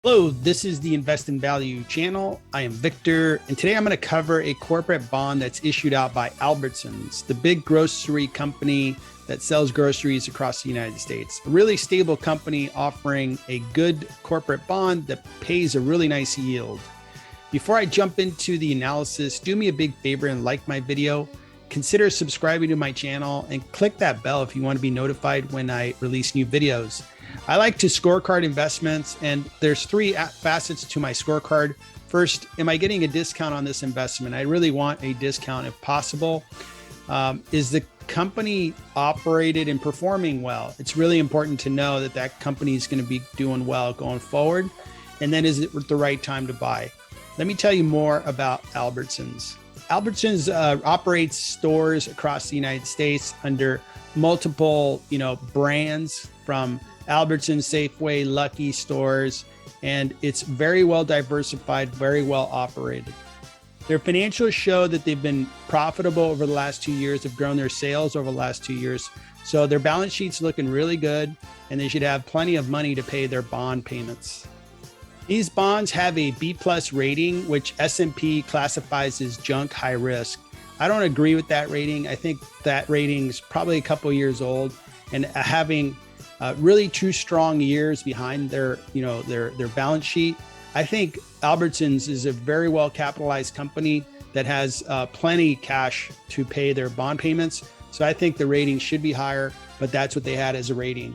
Hello, this is the Invest in Value channel. I am Victor, and today I'm going to cover a corporate bond that's issued out by Albertsons, the big grocery company that sells groceries across the United States. A really stable company offering a good corporate bond that pays a really nice yield. Before I jump into the analysis, do me a big favor and like my video. Consider subscribing to my channel and click that bell if you want to be notified when I release new videos. I like to scorecard investments, and there's three facets to my scorecard. First, am I getting a discount on this investment? I really want a discount if possible. Is the company operated and performing well? It's really important to know that that company is going to be doing well going forward. And then is it the right time to buy? Let me tell you more about Albertsons. Albertsons operates stores across the United States under multiple, brands from Albertson, Safeway, Lucky stores, and it's very well diversified, very well operated. Their financials show that they've been profitable over the last 2 years, have grown their sales over the last 2 years. So their balance sheet's looking really good, and they should have plenty of money to pay their bond payments. These bonds have a B+ rating, which S&P classifies as junk high risk. I don't agree with that rating. I think that rating's probably a couple years old, and having really 2 strong years behind their balance sheet. I think Albertsons is a very well capitalized company that has plenty cash to pay their bond payments. So I think the rating should be higher, but that's what they had as a rating.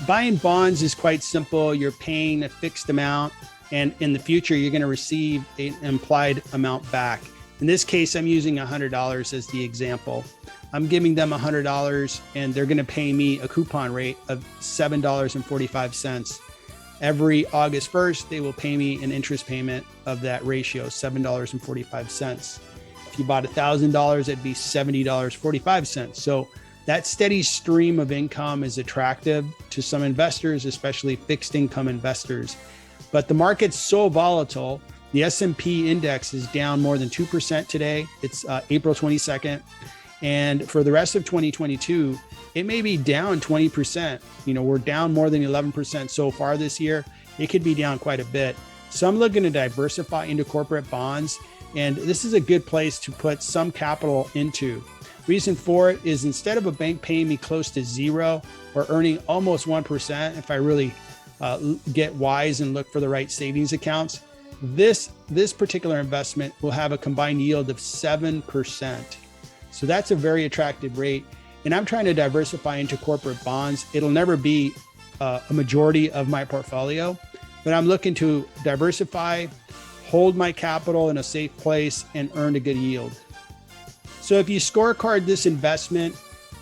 Buying bonds is quite simple. You're paying a fixed amount, and in the future, you're going to receive an implied amount back. In this case, I'm using $100 as the example. I'm giving them $100, and they're going to pay me a coupon rate of $7.45. Every August 1st, they will pay me an interest payment of that ratio, $7.45. If you bought $1,000, it'd be $70.45. So that steady stream of income is attractive to some investors, especially fixed income investors. But the market's so volatile. The S&P index is down more than 2% today. It's April 22nd. And for the rest of 2022, it may be down 20%. We're down more than 11% so far this year. It could be down quite a bit. So I'm looking to diversify into corporate bonds. And this is a good place to put some capital into. Reason for it is instead of a bank paying me close to zero or earning almost 1%, if I really get wise and look for the right savings accounts, this particular investment will have a combined yield of 7%. So that's a very attractive rate. And I'm trying to diversify into corporate bonds. It'll never be a majority of my portfolio, but I'm looking to diversify, hold my capital in a safe place, and earn a good yield. So if you scorecard this investment,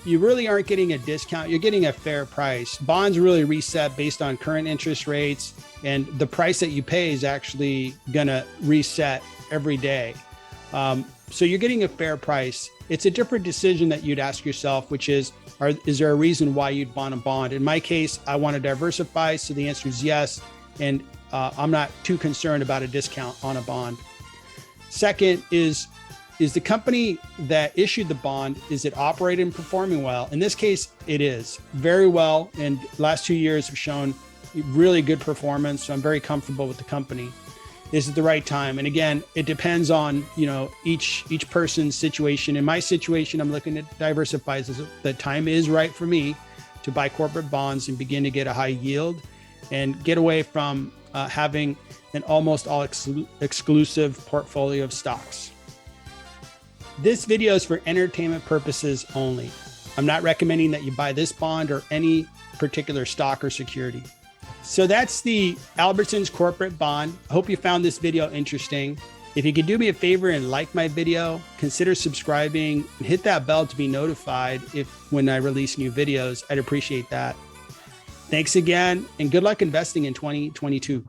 you really aren't getting a discount. You're getting a fair price. Bonds really reset based on current interest rates, and the price that you pay is actually going to reset every day. So you're getting a fair price. It's a different decision that you'd ask yourself, which is there a reason why you'd want a bond? In my case, I want to diversify. So the answer is yes. And I'm not too concerned about a discount on a bond. Second is the company that issued the bond, is it operating and performing well? In this case, it is very well. And last 2 years have shown really good performance. So I'm very comfortable with the company. Is it the right time? And again, it depends on, each person's situation. In my situation, I'm looking at diversify. The time is right for me to buy corporate bonds and begin to get a high yield and get away from having an almost all exclusive portfolio of stocks. This video is for entertainment purposes only. I'm not recommending that you buy this bond or any particular stock or security. So that's the Albertsons corporate bond. I hope you found this video interesting. If you could do me a favor and like my video, consider subscribing and hit that bell to be notified when I release new videos. I'd appreciate that. Thanks again, and good luck investing in 2022.